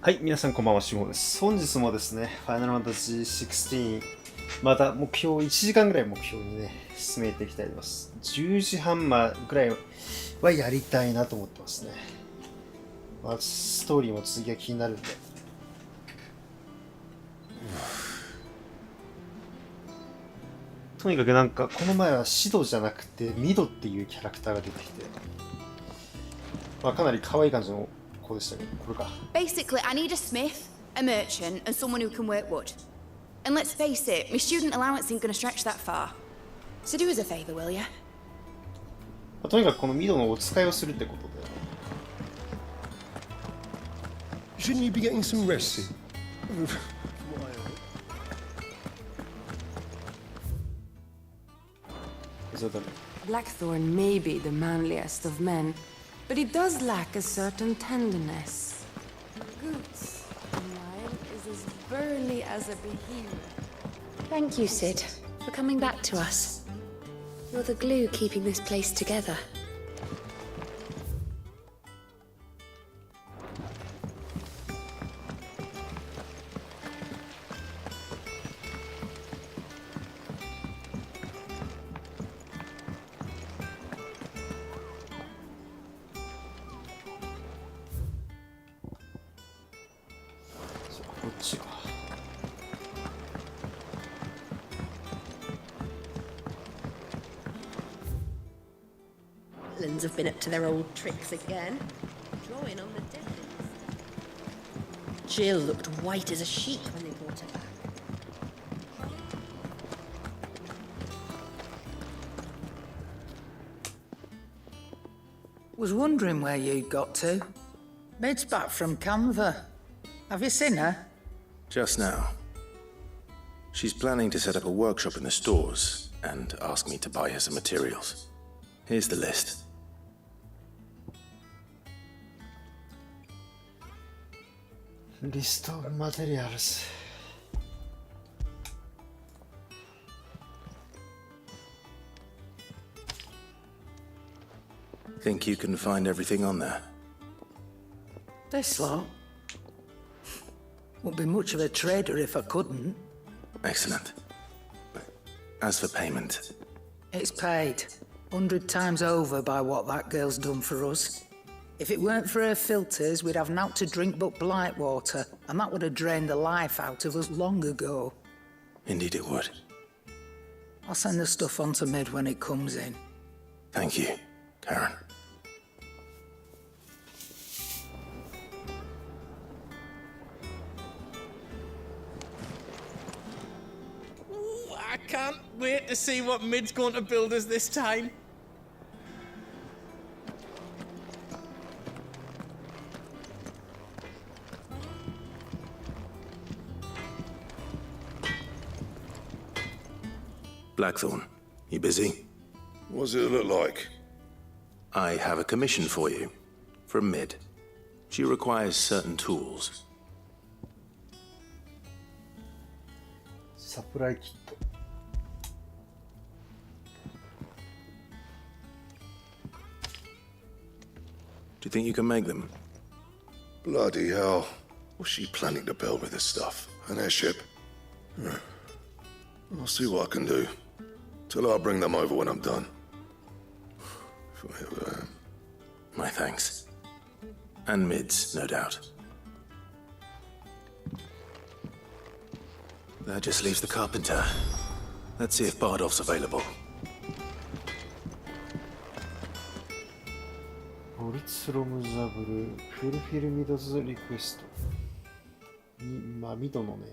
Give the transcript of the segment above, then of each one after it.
はい、皆さんこんばんは、しゅんほうです。本日もですね、ファイナルファンタジー16、また目標、1時間ぐらい目標にね、進めていきたいと思います。10時半ぐらいはやりたいなと思ってますね。まあ、ストーリーも続きが気になるんで。とにかくなんか、この前はシドじゃなくて、ミドっていうキャラクターが出てきて、まあ、かなり可愛い感じの子でしたけど、これか。Basically, I need a smith, a merchant, and someone who can work wood. And let's face it, my student allowance ain't gonna stretch that far. So do us a favour, will ya? とにかくこのミドのお使いをするってことで。Shouldn't you be getting some rest? Blackthorn may be the manliest of men, but he does lack a certain tenderness. Goots, mine, is as burly as a behemoth. Thank you, Sid, for coming back to us. You're the glue keeping this place together. Have been up to their old tricks again. Drawing on the dead. Jill looked white as a sheet when they brought her back. Was wondering where you got to. Mid's back from Canva. Have you seen her? Just now. She's planning to set up a workshop in the stores and ask me to buy her some materials. Here's the list. List of materials. Think you can find everything on there? This lot? Wouldn't be much of a trader if I couldn't. Excellent. As for payment? It's paid 100 times over by what that girl's done for us. If it weren't for her filters, we'd have naught to drink but blight water, and that would have drained the life out of us long ago. Indeed it would. I'll send the stuff on to Mid when it comes in. Thank you, Karen. Ooh, I can't wait to see what Mid's going to build us this time. Blackthorn, you busy? What does it look like? I have a commission for you, from Mid. She requires certain tools. Supply kit. Do you think you can make them? Bloody hell. What's she planning to build with this stuff? An airship? I'll see what I can do. Till I'll bring them over when I'm done. If I ever am. My thanks. And Mid's, no doubt. That just leaves the carpenter. Let's see if Bardolph's available. ボリツロムザブルフルフィルミドズリクエスト。まあミドのね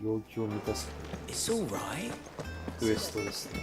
要求を満たすクエストですね。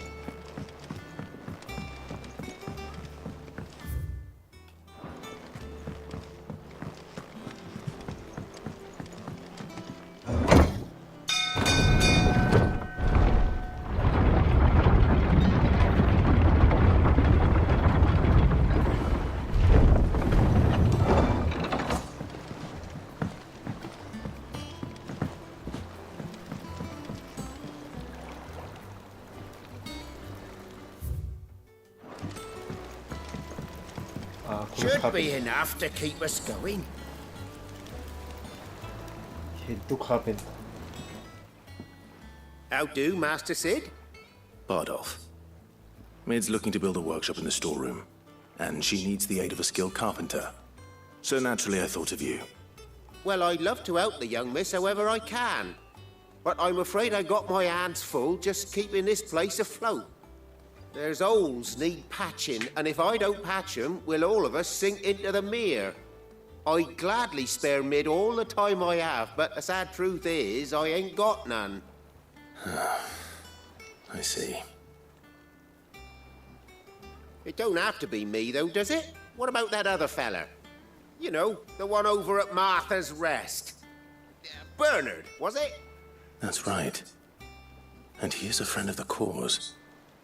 Should be enough to keep us going. ヘッドカーペンター。 How do, Master Sid? Bardolph. Mid's looking to build a workshop in the storeroom, and she needs the aid of a skilled carpenter. So naturally I thought of you. Well, I'd love to help the young miss however I can. But I'm afraid I got my hands full just keeping this place afloat. There's holes need patching, and if I don't patch them, we'll all of us sink into the mere. I'd gladly spare Mid all the time I have, but the sad truth is, I ain't got none. I see. It don't have to be me, though, does it? What about that other fella? You know, the one over at Martha's Rest. Bernard, was it? That's right. And he is a friend of the cause.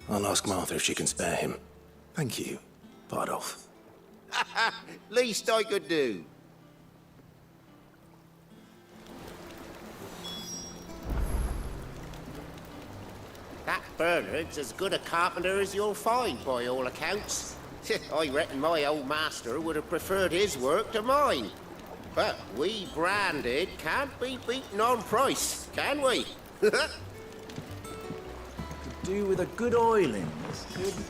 I'll ask Martha if she can spare him. Thank you, Bardolph. Least I could do. That Bernard's as good a carpenter as you'll find, by all accounts. I reckon my old master would have preferred his work to mine. But we branded can't be beaten on price, can we? Could do with a good oiling, this kid.「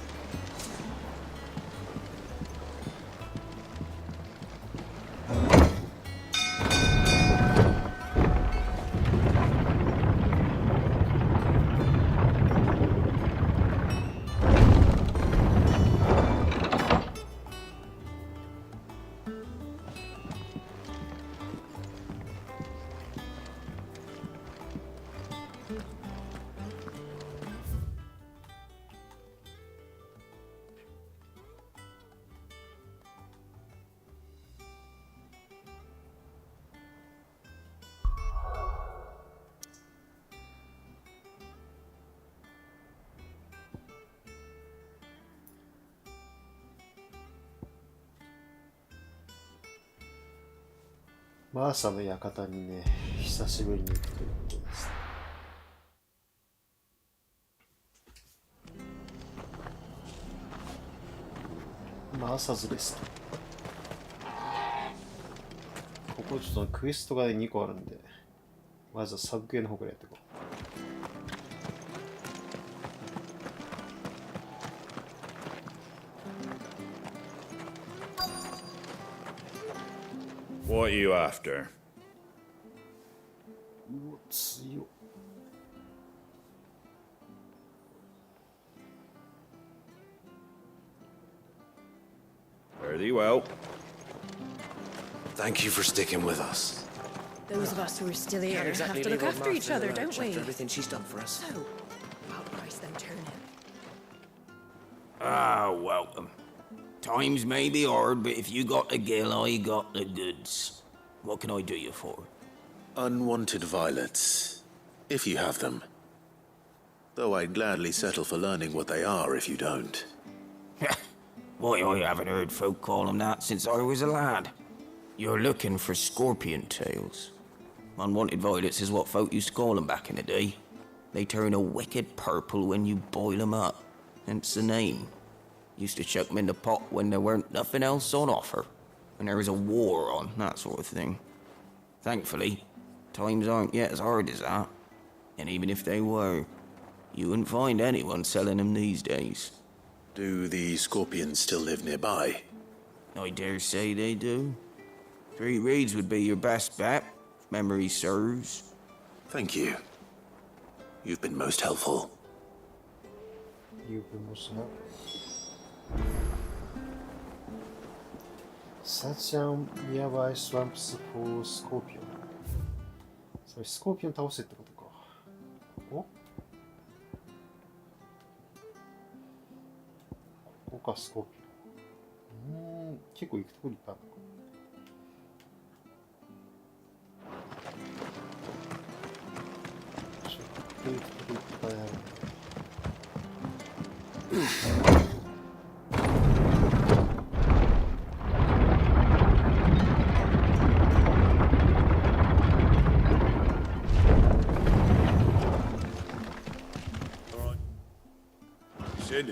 マーサの館にね、久しぶりに行くということです。マーサズレスト。ここちょっとクエストが2個あるんで、まずはサブクエの方からやっていこう。What are you after? うわ、強っ。Fare thee well. Thank you for sticking with us. Those of us who are still here have to look after each other, don't we? After everything she's done for us. So, about price them turning. Ah, welcome. Times may be hard, but if you got the gill, I got the goods. What can I do you for? Unwanted violets, if you have them. Though I'd gladly settle for learning what they are if you don't. Why, I haven't heard folk call them that since I was a lad. You're looking for scorpion tails. Unwanted violets is what folk used to call them back in the day. They turn a wicked purple when you boil them up, hence the name. Used to chuck them in the pot when there weren't nothing else on offer, when there was a war on, that sort of thing. Thankfully, times aren't yet as hard as that. And even if they were, you wouldn't find anyone selling them these days. Do the scorpions still live nearby? I dare say they do. 3 reeds would be your best bet, if memory serves. Thank you. You've been most helpful. You've been most helpful. Search down nearby swamps for scorpion. それスコーピオン倒せってことか。お？ここかスコーピオン。結構行くところいっぱいあるのか。ちょっと行くところいっぱいある。Sid.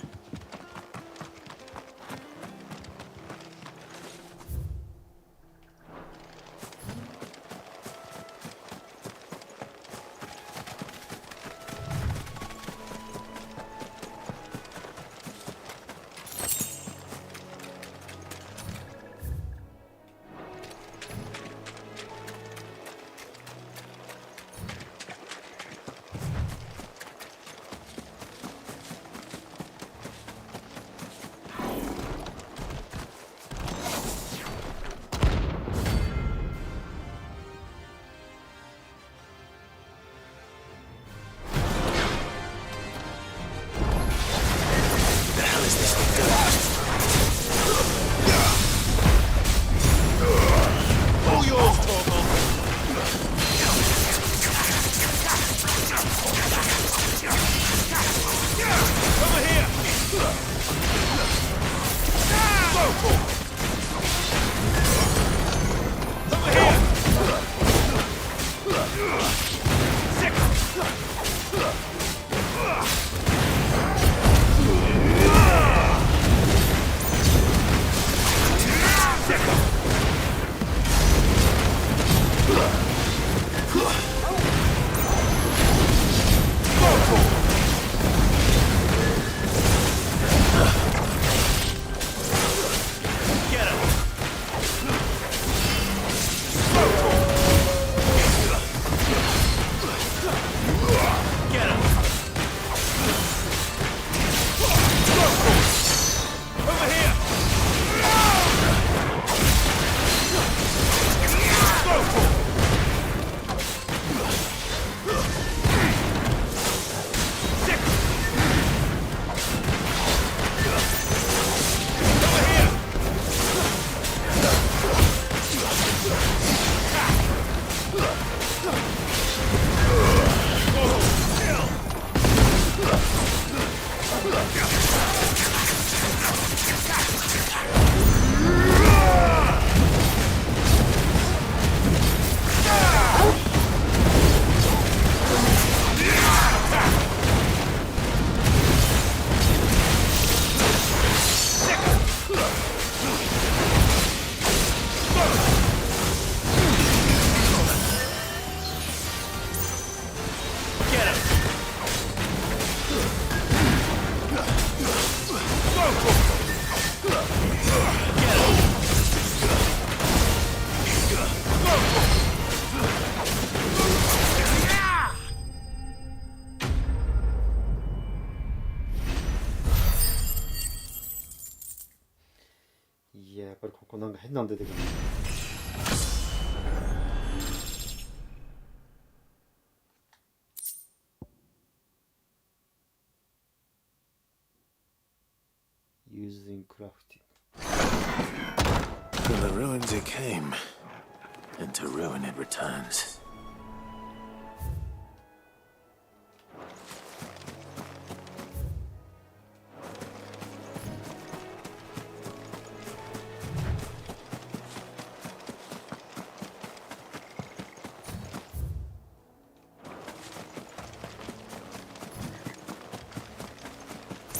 いや、やっぱりここなんか変なの出てくる。Using crafting. From the ruins it came, and to ruin it returns.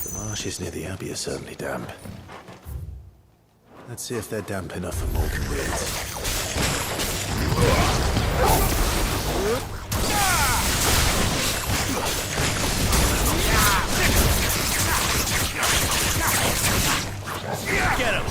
The marshes near the Abbey are certainly damp. Let's see if they're damp enough for Morgan beards. Get him!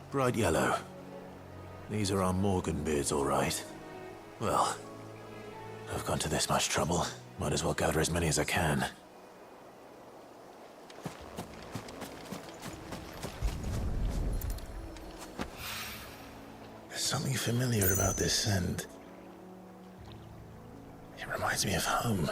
Bright yellow. These are our Morgan beards, all right. Well, I've gone to this much trouble. Might as well gather as many as I can. There's something familiar about this scent. It reminds me of home.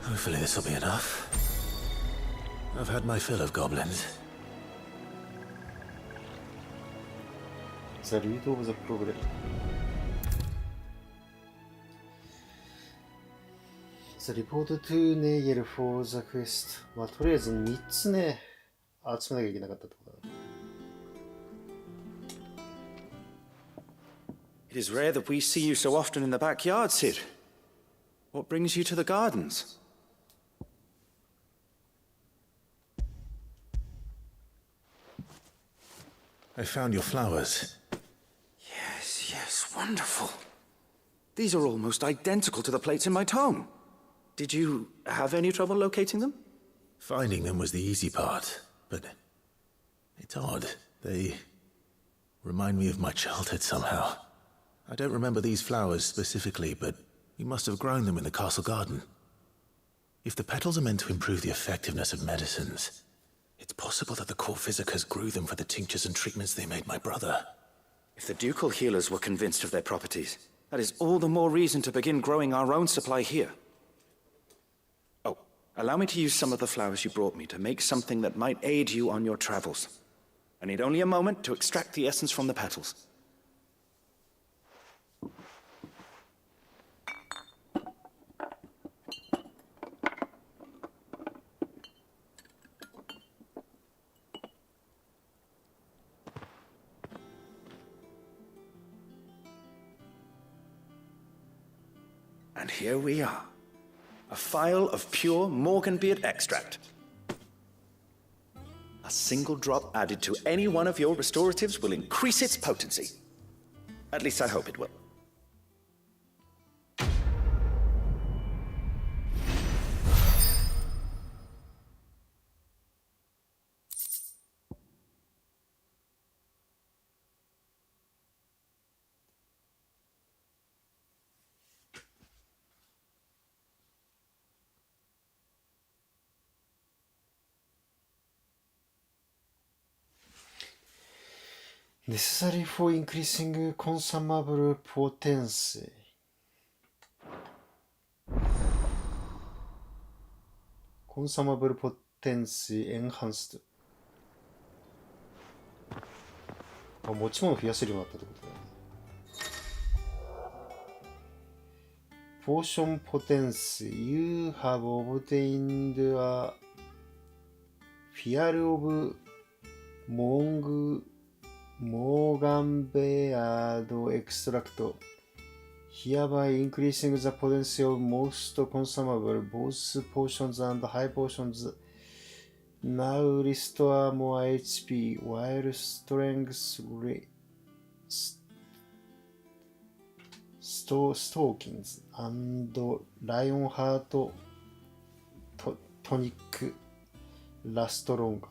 Hopefully this will be enough. I've had my fill of goblins. The root of the problem. The report to Nagel for the quest. まあとりあえず3つね集めなきゃいけなかったってことだ。It is rare that we see you so often in the backyard, Sid. What brings you to the gardens? I found your flowers. Yes, wonderful. These are almost identical to the plates in my tome. Did you have any trouble locating them? Finding them was the easy part, but it's odd. They remind me of my childhood somehow. I don't remember these flowers specifically, but we must have grown them in the castle garden. If the petals are meant to improve the effectiveness of medicines, it's possible that the court physicers grew them for the tinctures and treatments they made my brother. If the ducal healers were convinced of their properties, that is all the more reason to begin growing our own supply here. Oh, allow me to use some of the flowers you brought me to make something that might aid you on your travels. I need only a moment to extract the essence from the petals. And here we are. A phial of pure Morganbeard extract. A single drop added to any one of your restoratives will increase its potency. At least I hope it will. Necessary for increasing consumable potency. Consumable potency enhanced. あ、持ち物増やせるようになったってことだね。Potion potency. You have obtained a phial of Morganbeard extract, hereby increasing the potency of most consumable, both potions and high potions. Now restore more HP, while strength stockings and Lionheart tonic last longer.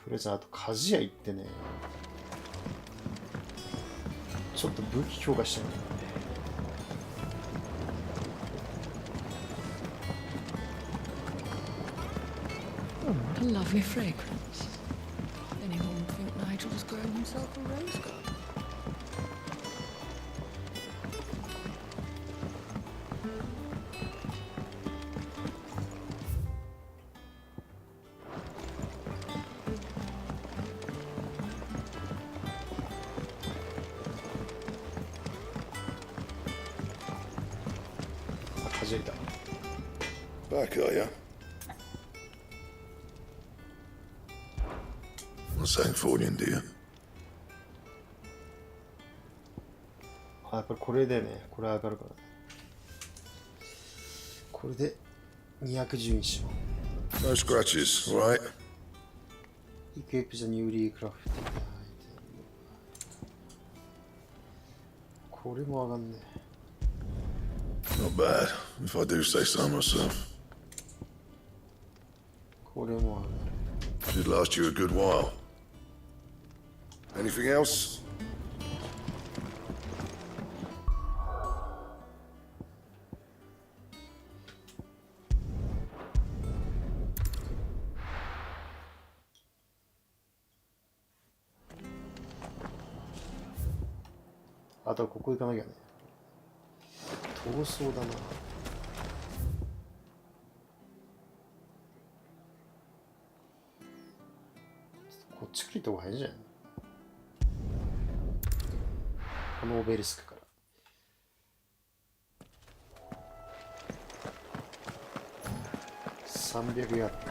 とりあえずあと鍛冶屋行ってね、ちょっと武器強化したいんだよね。Oh, what a lovely fragrance. Anyone would think Nigel was growing himself a rose garden. Back, are you? What's that for you, dear? あ、やっぱりこれでね、これ上がるからね。これで210にしよう。 No scratches, all right? Equip the newly crafted item. これも上がんね。 Not bad, if I do say so myself. これも上がる。 Should last you a good while. Anything else?あとはここ行かなきゃね。逃走だな。こっち来るとこ早いじゃん。このオベリスクから300ヤード。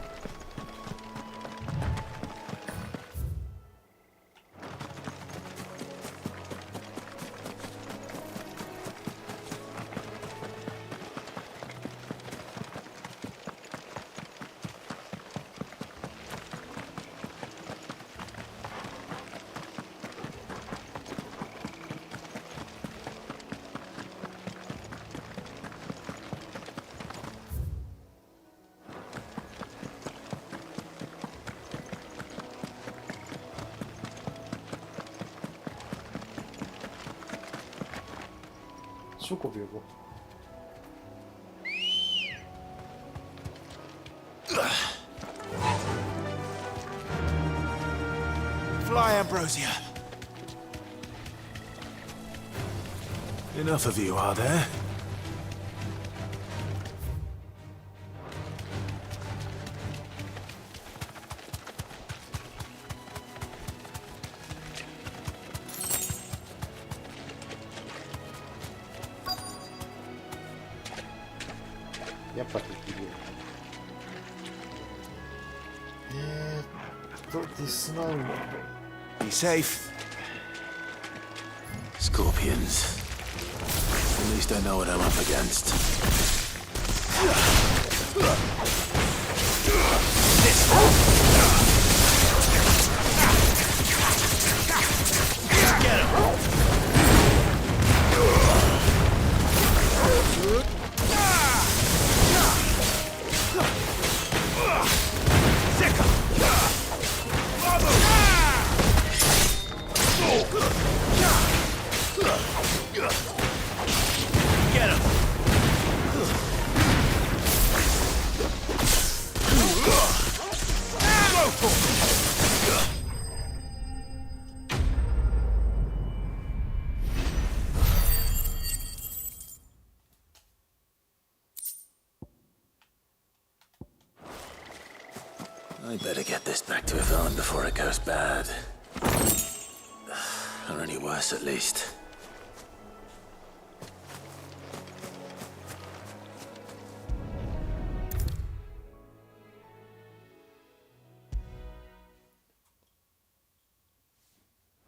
チョコビ呼ぼう。Fly, Ambrosia. Enough of you, are there? Be safe. Scorpions. At least I know what I'm up against. Get him! I better get this back to Yvonne before it goes bad. Or any worse, at least.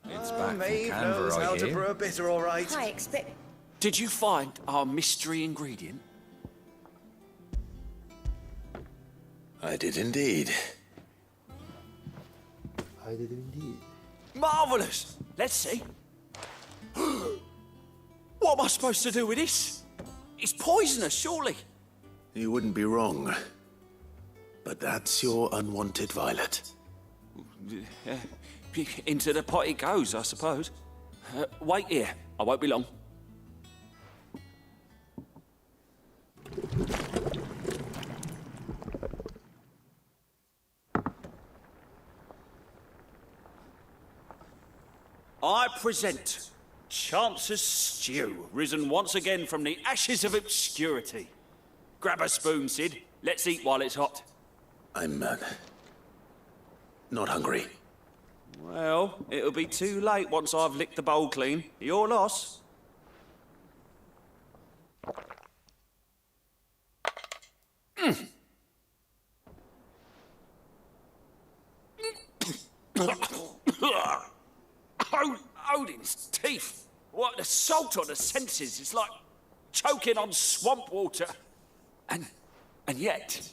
It's back Maeve from knows Canberra, how I to hear. brew a bitter, all right. I expect. Did you find our mystery ingredient? I did indeed. I did indeed. Marvellous! Let's see. What am I supposed to do with this? It's poisonous, surely. You wouldn't be wrong. But that's your unwanted violet. Into the pot it goes, I suppose. Wait here. I won't be long. I present Chance's Stew, risen once again from the ashes of obscurity. Grab a spoon, Sid. Let's eat while it's hot. I'm, not hungry. Well, it'll be too late once I've licked the bowl clean. Your loss. Odin's teeth! What the salt on the senses. It's like choking on swamp water. And yet,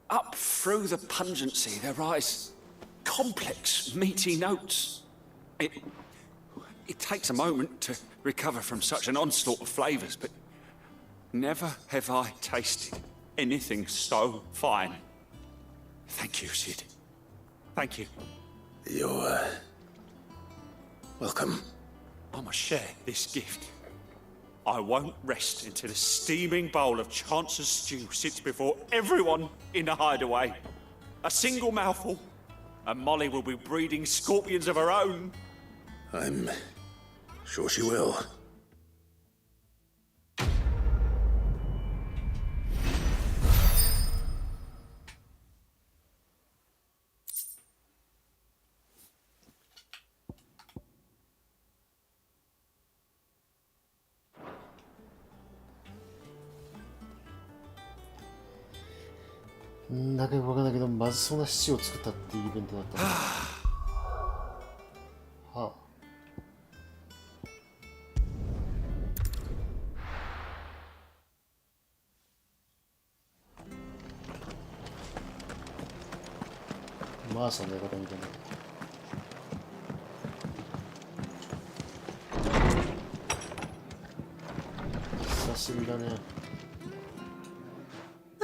up through the pungency, there rise complex, meaty notes. It takes a moment to recover from such an onslaught of flavours, but never have I tasted anything so fine. Thank you, Sid. Thank you. You're welcome. I must share this gift. I won't rest until a steaming bowl of Chance's stew sits before everyone in the hideaway. A single mouthful, and Molly will be breeding scorpions of her own. I'm sure she will. Hmm, 仲良くわかんないけど、まずそうな七を作ったっていうイベントだった。はあ。マーサの館みたいな。久しぶりだね。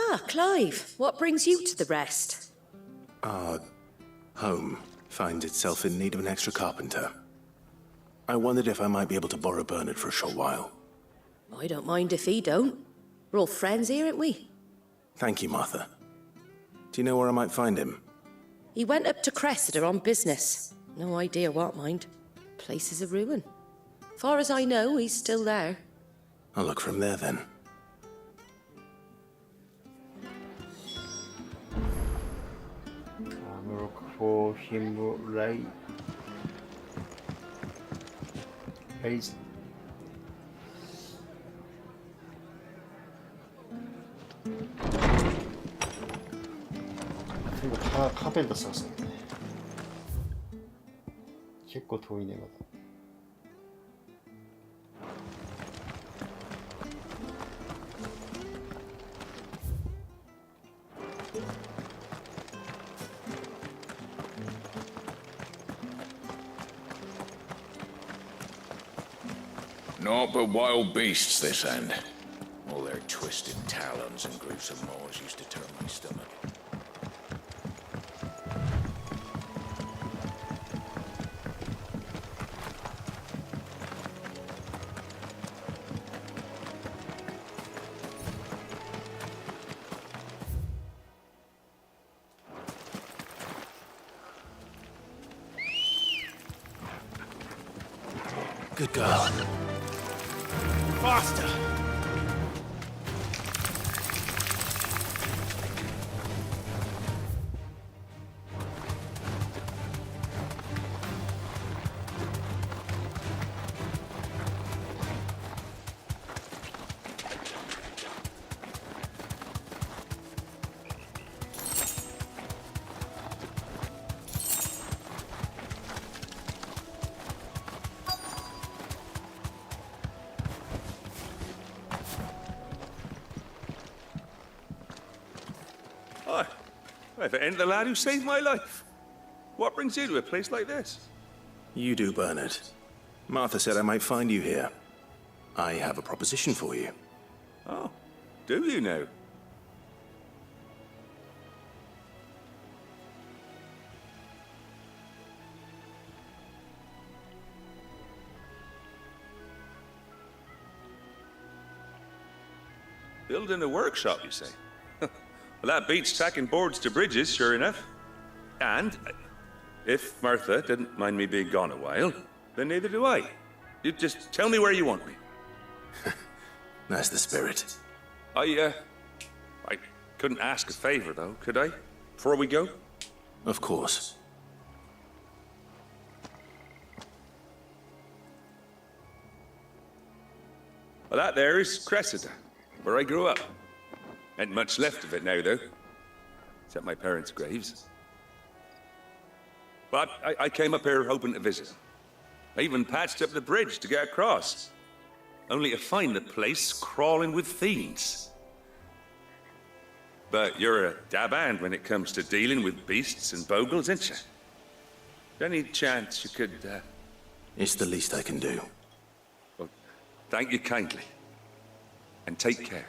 Ah, Clive, what brings you to the rest? Our home finds itself in need of an extra carpenter. I wondered if I might be able to borrow Bernard for a short while. I don't mind if he don't. We're all friends here, aren't we? Thank you, Martha. Do you know where I might find him? He went up to Cressida on business. No idea what, mind. Place is a ruin. Far as I know, he's still there. I'll look from there then. Look for him right. Right.カーペンター探すんだね。結構遠いねまだ。Naught but wild beasts this end. All their twisted talons and gruesome maws used to turn my stomach. Good girl. Faster! If it ain't the lad who saved my life. What brings you to a place like this? You do, Bernard. Martha said I might find you here. I have a proposition for you. Oh, do you now? Building a workshop, you say? Well, that beats tacking boards to bridges, sure enough. And if Martha didn't mind me being gone a while, then neither do I. You just tell me where you want me. That's the spirit. I couldn't ask a favor, though, could I? Before we go? Of course. Well, that there is Cressida, where I grew up. Ain't much left of it now, though. Except my parents' graves. But I came up here hoping to visit. I even patched up the bridge to get across. only to find the place crawling with fiends. But you're a dab hand when it comes to dealing with beasts and bogles, ain't you? Any chance you could, It's the least I can do. Well, thank you kindly. And take care.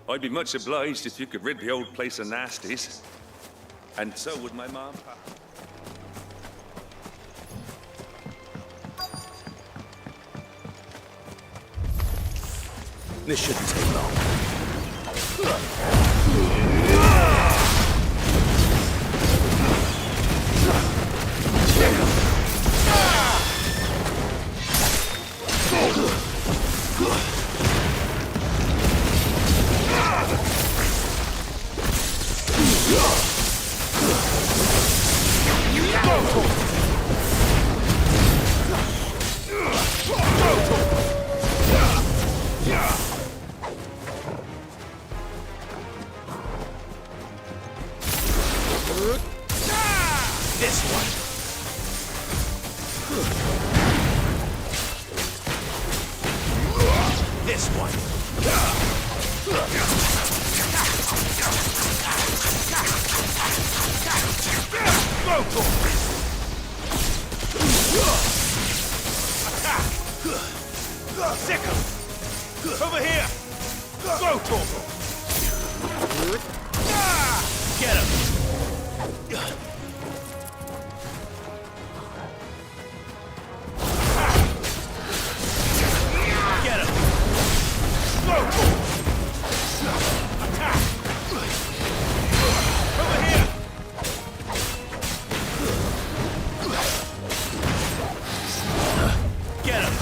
I'd be much obliged if you could rid the old place of nasties. And so would my mom. This shouldn't take long. Over here! Go, Torgal! Get him! Get him! Go, Torgal! Attack! Over here! Get him!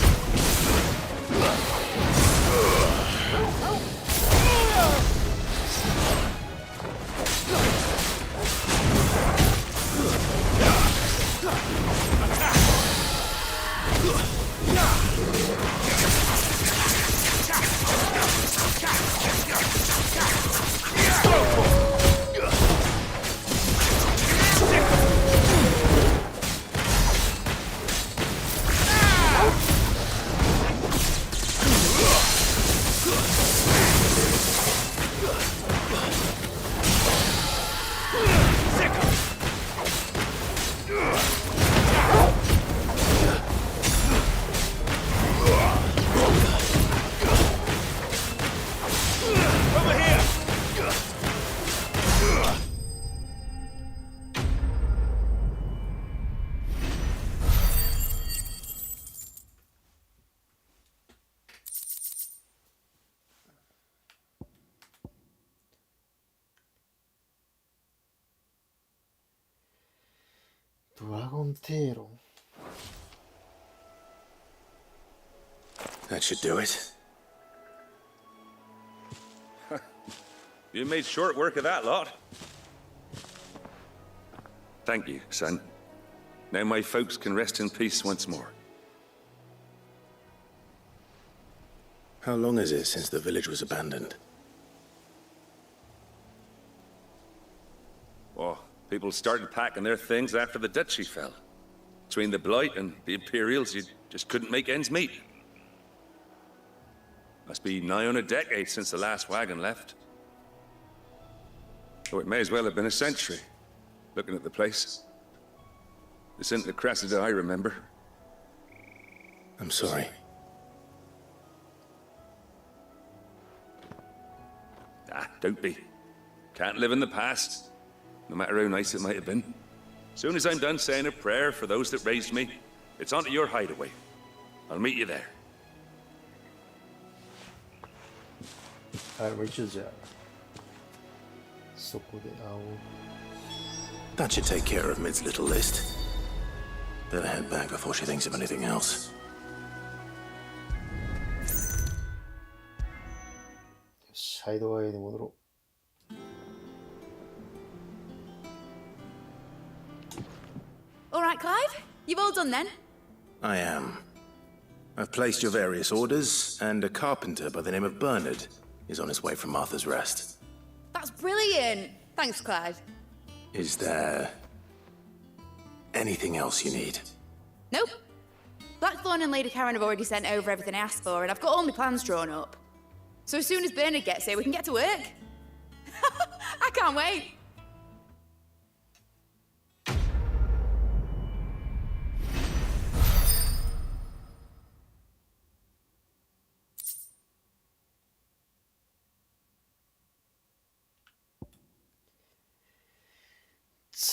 That should do it. You made short work of that lot. Thank you, son. Now my folks can rest in peace once more. How long is it since the village was abandoned? Oh, people started packing their things after the duchy fell. Between the Blight and the Imperials, you just couldn't make ends meet. Must be nigh on a decade since the last wagon left. So it may as well have been a century, looking at the place. This isn't the Cressida I remember. I'm sorry. Ah, don't be. Can't live in the past, no matter how nice it might have been. Soon as I'm done saying a prayer for those that raised me, it's on to your hideaway. I'll meet you there. That should take care of Mid's little list. Better head back before she thinks of anything else. All right, Clive? You've all done then? I am. I've placed your various orders, and a carpenter by the name of Bernard is on his way from Martha's Rest. That's brilliant. Thanks, Clive. Is there anything else you need? Nope. Blackthorn and Lady Karen have already sent over everything I asked for, and I've got all my plans drawn up. So as soon as Bernard gets here, we can get to work. I can't wait.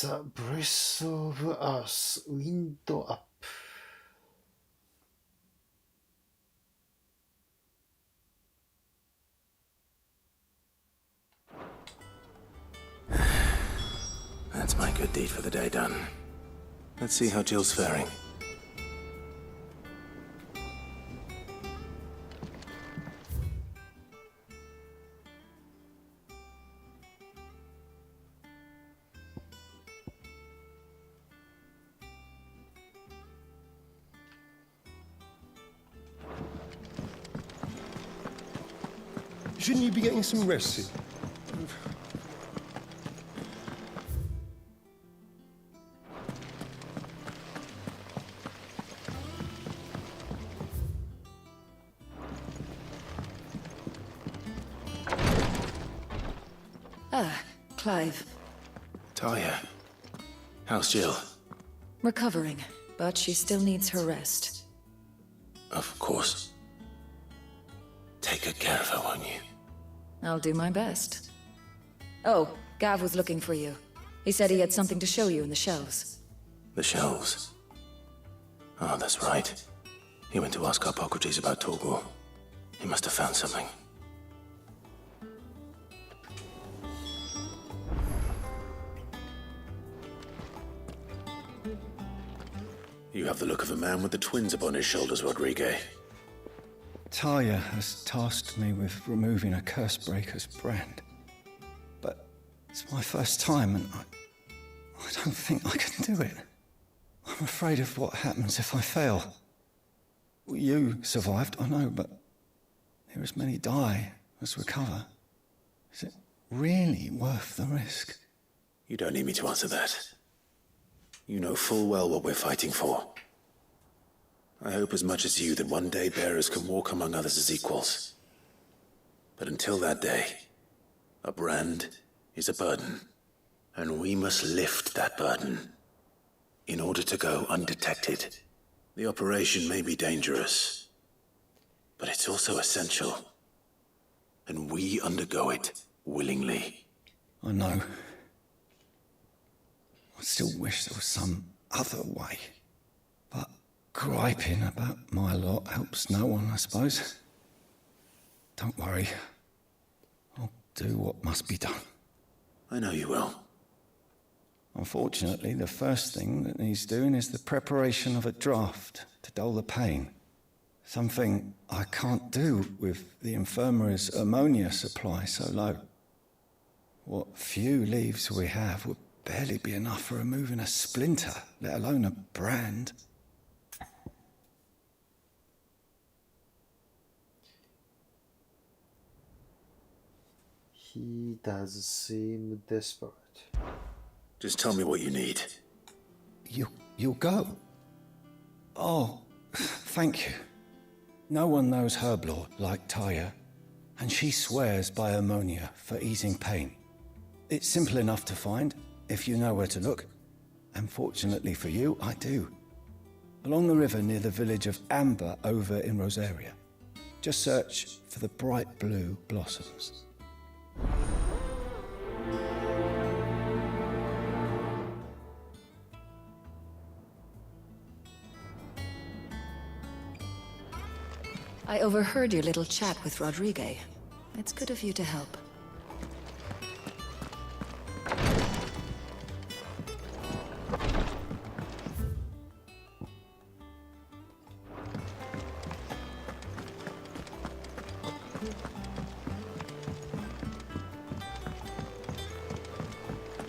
The Breath of Earth Wind Up. That's my good deed for the day done. Let's see how Jill's faring. Shouldn't you be getting some rest soon? Clive. Talia. How's Jill? Recovering, but she still needs her rest. Of course. Take good care of her, won't you? I'll do my best. Oh, Gav was looking for you. He said he had something to show you in the shelves. The shelves? Oh, that's right. He went to ask Hippocrates about Torgor. He must have found something. You have the look of a man with the twins upon his shoulders, Rodrigue. Talia has tasked me with removing a Cursebreaker's brand. But it's my first time and I don't think I can do it. I'm afraid of what happens if I fail. You survived, I know, but there as many die as recover. Is it really worth the risk? You don't need me to answer that. You know full well what we're fighting for. I hope as much as you that one day bearers can walk among others as equals. But until that day, a brand is a burden, and we must lift that burden in order to go undetected. The operation may be dangerous, but it's also essential, and we undergo it willingly. I know. I still wish there was some other way. But griping about my lot helps no one, I suppose. Don't worry. I'll do what must be done. I know you will. Unfortunately, the first thing that needs doing is the preparation of a draft to dull the pain. Something I can't do with the infirmary's ammonia supply so low. What few leaves we have would barely be enough for removing a splinter, let alone a brand. He does seem desperate. Just tell me what you need. You'll go? Oh, thank you. No one knows Herblore like Taya, and she swears by ammonia for easing pain. It's simple enough to find, if you know where to look. And fortunately for you, I do. Along the river near the village of Amber over in Rosaria. Just search for the bright blue blossoms. I overheard your little chat with Rodrigue. It's good of you to help.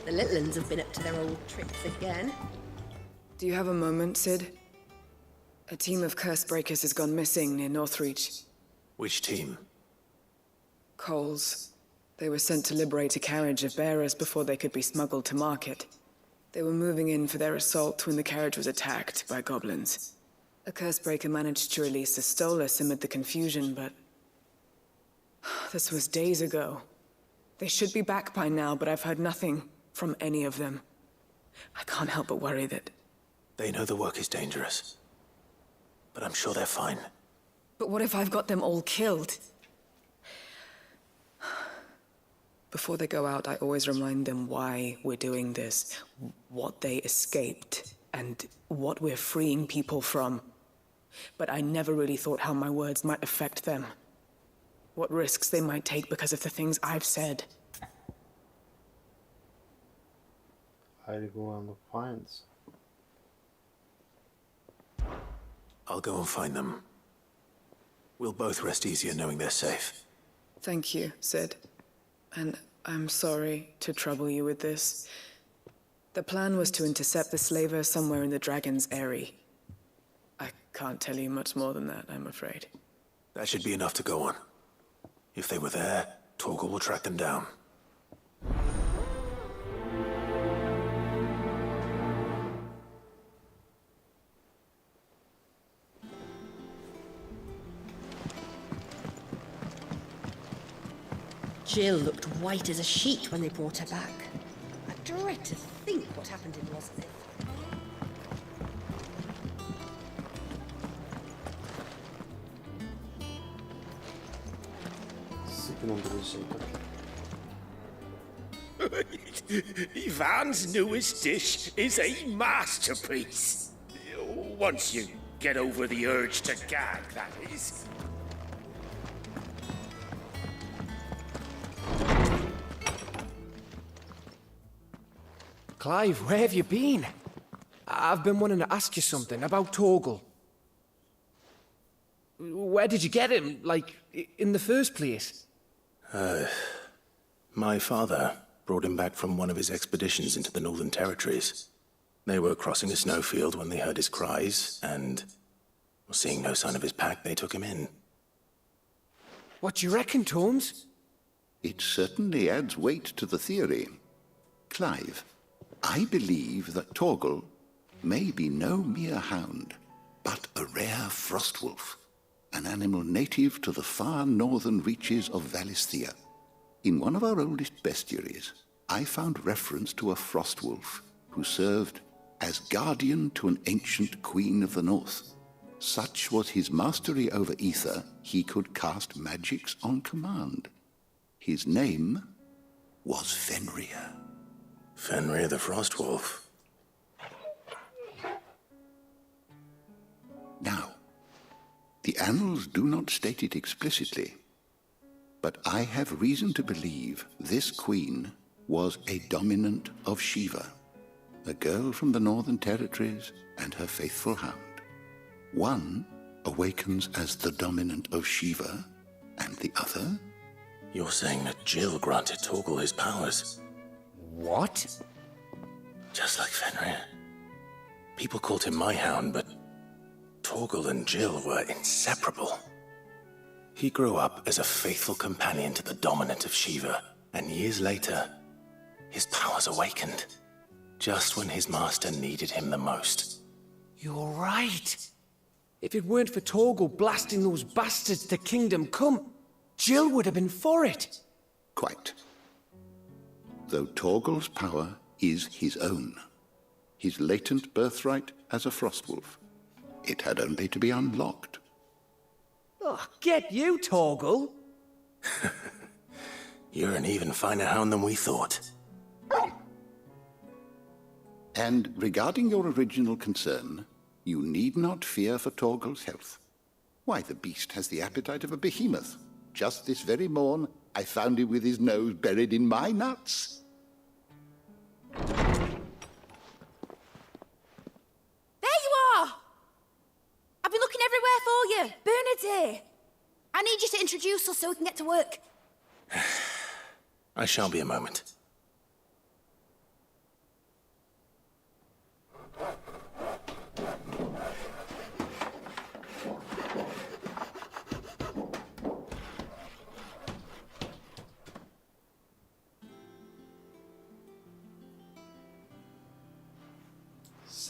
The little uns have been up to their old tricks again. Do you have a moment, Sid? A team of Cursebreakers has gone missing near Northreach. Which team? Coles. They were sent to liberate a carriage of bearers before they could be smuggled to market. They were moving in for their assault when the carriage was attacked by goblins. A Cursebreaker managed to release a Stolas amid the confusion, but... this was days ago. They should be back by now, but I've heard nothing from any of them. I can't help but worry that... They know the work is dangerous. But I'm sure they're fine. But what if I've got them all killed? Before they go out, I always remind them why we're doing this, what they escaped, and what we're freeing people from. But I never really thought how my words might affect them. What risks they might take because of the things I've said. I'll go and find. I'll go and find them. We'll both rest easier knowing they're safe. Thank you, Sid. And I'm sorry to trouble you with this. The plan was to intercept the slaver somewhere in the Dragon's Eyrie. I can't tell you much more than that, I'm afraid. That should be enough to go on. If they were there, Torgal will track them down. Jill looked white as a sheet when they brought her back. I dread to think what happened in Rosnith. Ivan's newest dish is a masterpiece. Once you get over the urge to gag, that is. Clive, where have you been? I've been wanting to ask you something about Torgal. Where did you get him, like, in the first place? My father brought him back from one of his expeditions into the Northern Territories. They were crossing a snowfield when they heard his cries, and, seeing no sign of his pack, they took him in. What do you reckon, Torms? It certainly adds weight to the theory. Clive, I believe that Torgal may be no mere hound, but a rare frostwolf, an animal native to the far northern reaches of Valisthea. In one of our oldest bestiaries, I found reference to a frostwolf who served as guardian to an ancient queen of the north. Such was his mastery over ether, he could cast magics on command. His name was Fenrir. Fenrir the Frostwolf. Now, the annals do not state it explicitly, but I have reason to believe this queen was a dominant of Shiva, a girl from the Northern Territories and her faithful hound. One awakens as the dominant of Shiva, and the other? You're saying that Jill granted Torgal his powers? What? Just like Fenrir. People called him my hound, but Torgal and Jill were inseparable. He grew up as a faithful companion to the dominant of Shiva, and years later, his powers awakened, just when his master needed him the most. You're right. If it weren't for Torgal blasting those bastards to Kingdom Come, Jill would have been for it. Quite. Though Torgal's power is his own, his latent birthright as a Frostwolf. It had only to be unlocked. Oh, get you, Torgal! You're an even finer hound than we thought. And regarding your original concern, you need not fear for Torgal's health. Why, the beast has the appetite of a behemoth. Just this very morn, I found him with his nose buried in my nuts. There you are! I've been looking everywhere for you. Bernard's here. I need you to introduce us so we can get to work. I shall be a moment.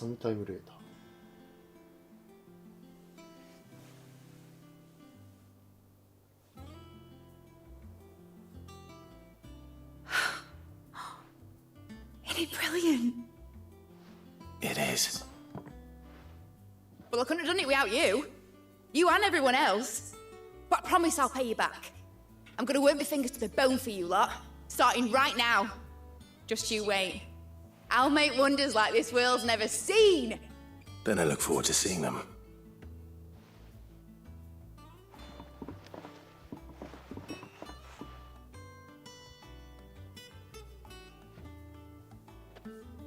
サムタイムレーター。Isn't it brilliant? It is. Well, I couldn't have done it without you. You and everyone else. But I promise I'll pay you back. I'm gonna work my fingers to the bone for you lot, starting right now. Just you wait. I'll make wonders like this world's never seen. Then I look forward to seeing them.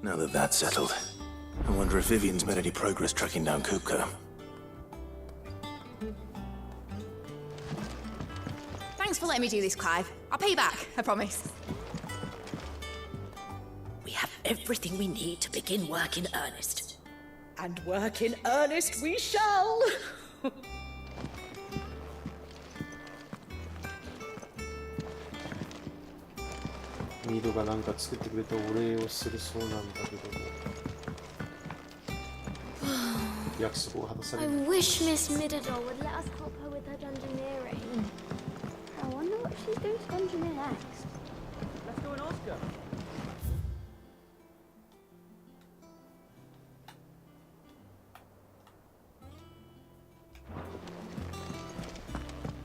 Now that that's settled, I wonder if Vivian's made any progress tracking down Kupka. Thanks for letting me do this, Clive. I'll pay you back, I promise. We have everything we need to begin work in earnest. And work in earnest we shall! ミードがなんか作ってくれたお礼をするそうなんだけども約束を果たされ I る。 wish Miss Middledore would let us help her with her dungeoneering. I wonder what she's doing to dungeoneer next. Let's go and ask her.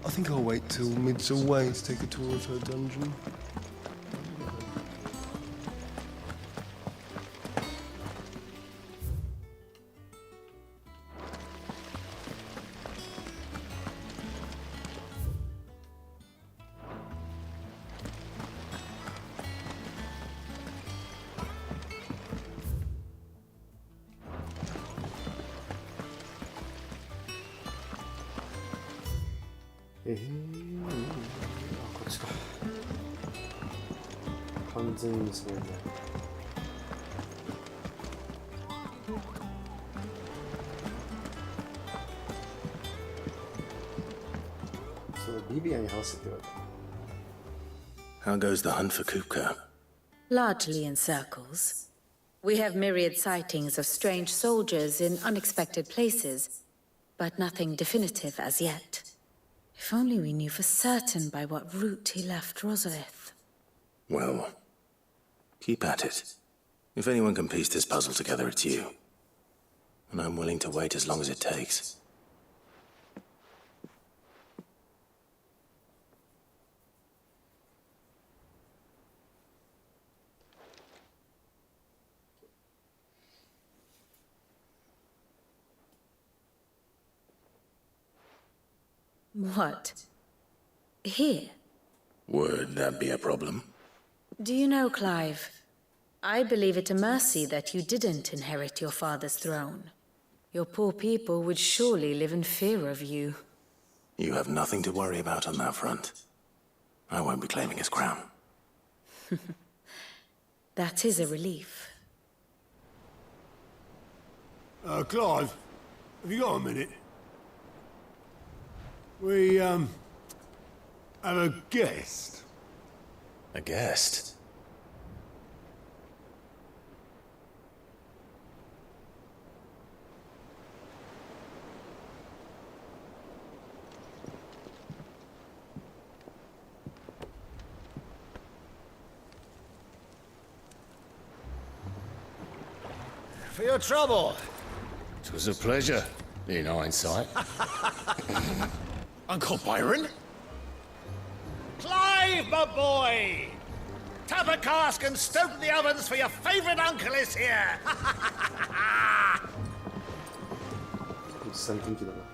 I think I'll wait till Mid's away to take a tour of her dungeon.あ、こっちか。完全にそうね。そう、ビビアンに話せって言われた。 How goes the hunt for Kupka? Largely in circles. We have myriad sightings of strange soldiers in unexpected places, but nothing definitive as yet. If only we knew for certain by what route he left Rosalith. Well, keep at it. If anyone can piece this puzzle together, it's you. And I'm willing to wait as long as it takes. What? Here? Would that be a problem? Do you know, Clive, I believe it a mercy that you didn't inherit your father's throne. Your poor people would surely live in fear of you. You have nothing to worry about on that front. I won't be claiming his crown. That is a relief. Clive, have you got a minute? We, have a guest. A guest? For your trouble. It was a pleasure, in hindsight. Uncle Byron? Clive, my boy! Tap a cask and stoke the ovens for your favourite uncle is here! おじさん元気だな。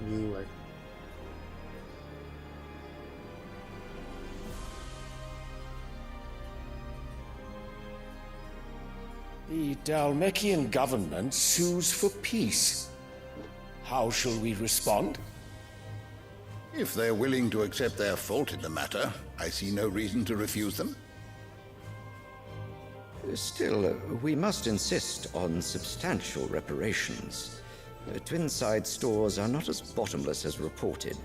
Meanwhile. The Dalmekian government sues for peace. How shall we respond? If they're willing to accept their fault in the matter, I see no reason to refuse them. Still, we must insist on substantial reparations. Twinside stores are not as bottomless as reported.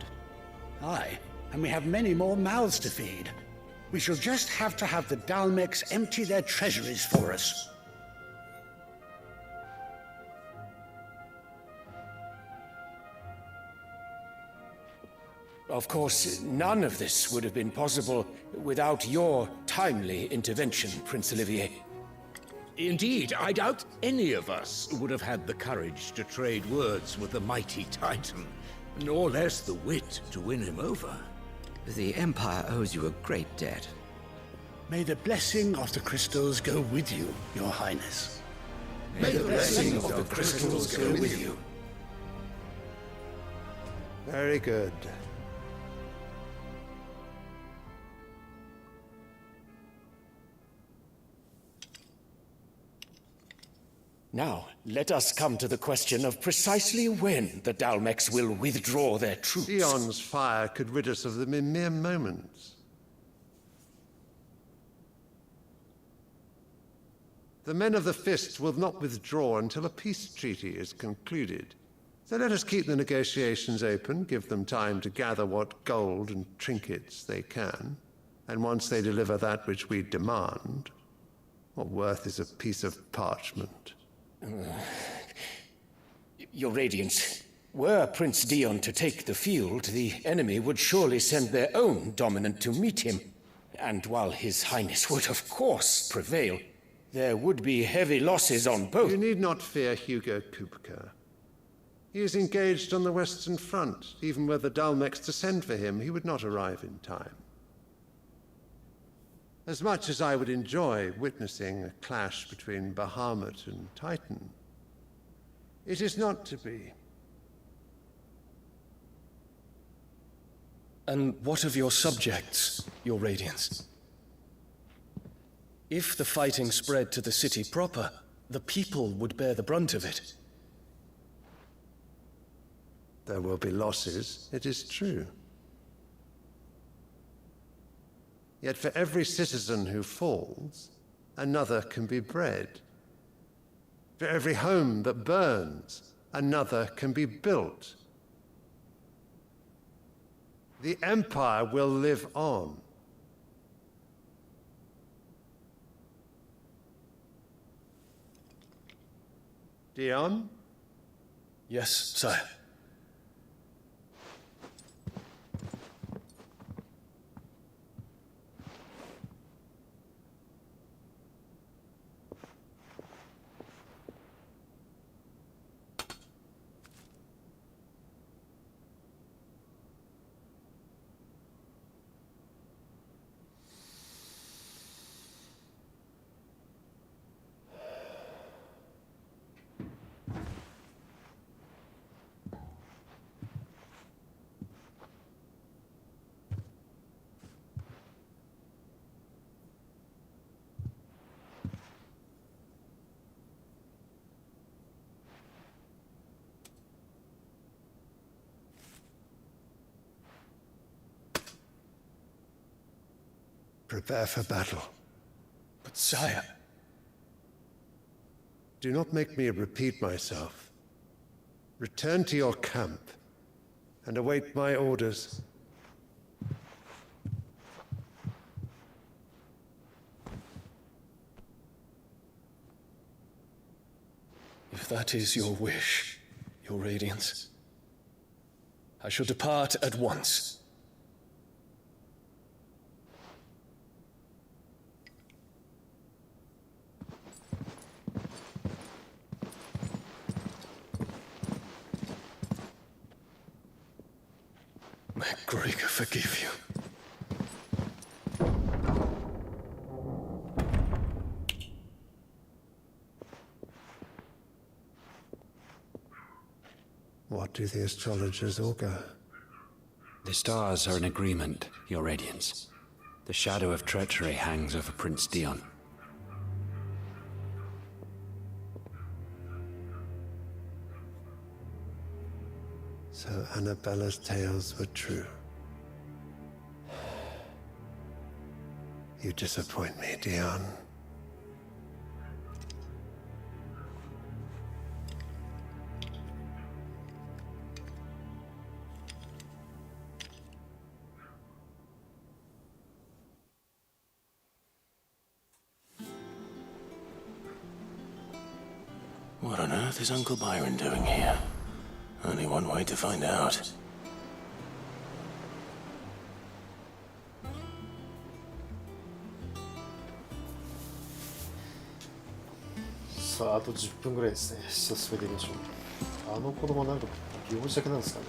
Aye, and we have many more mouths to feed. We shall just have to have the Dalmex empty their treasuries for us. Of course, none of this would have been possible without your timely intervention, Prince Olivier. Indeed, I doubt any of us would have had the courage to trade words with the mighty Titan, nor less the wit to win him over. The Empire owes you a great debt. May the blessing of the crystals go with you, Your Highness. May the blessing of the crystals go with you. Very good. Now, let us come to the question of precisely when the Dalmex will withdraw their troops. Dion's fire could rid us of them in mere moments. The men of the Fists will not withdraw until a peace treaty is concluded. So let us keep the negotiations open, give them time to gather what gold and trinkets they can, and once they deliver that which we demand, what worth is a piece of parchment? Your Radiance, were Prince Dion to take the field, the enemy would surely send their own dominant to meet him. And while His Highness would of course prevail, there would be heavy losses on both. You need not fear Hugo Kupka. He is engaged on the Western Front. Even were the Dalmex to send for him, he would not arrive in time. As much as I would enjoy witnessing a clash between Bahamut and Titan, it is not to be. And what of your subjects, Your Radiance? If the fighting spread to the city proper, the people would bear the brunt of it. There will be losses, it is true. Yet for every citizen who falls, another can be bred. For every home that burns, another can be built. The Empire will live on. Dion? Yes, sire. Prepare for battle. But sire... Do not make me repeat myself. Return to your camp and await my orders. If that is your wish, Your Radiance, I shall depart at once. May Gregor forgive you. What do the astrologers augur? The stars are in agreement, Your Radiance. The shadow of treachery hangs over Prince Dion. So Annabella's tales were true. You disappoint me, Dion. What on earth is Uncle Byron doing here? Only one way to find out. さあ、あと10分ぐらいですね。進めていきましょう。あの子供なんか病弱なんですかね。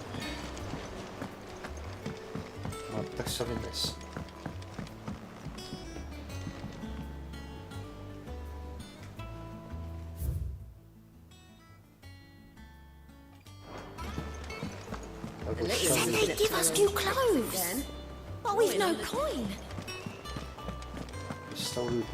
全く喋んないし。Said they'd give us new clothes, but we've no coin. 下をループ。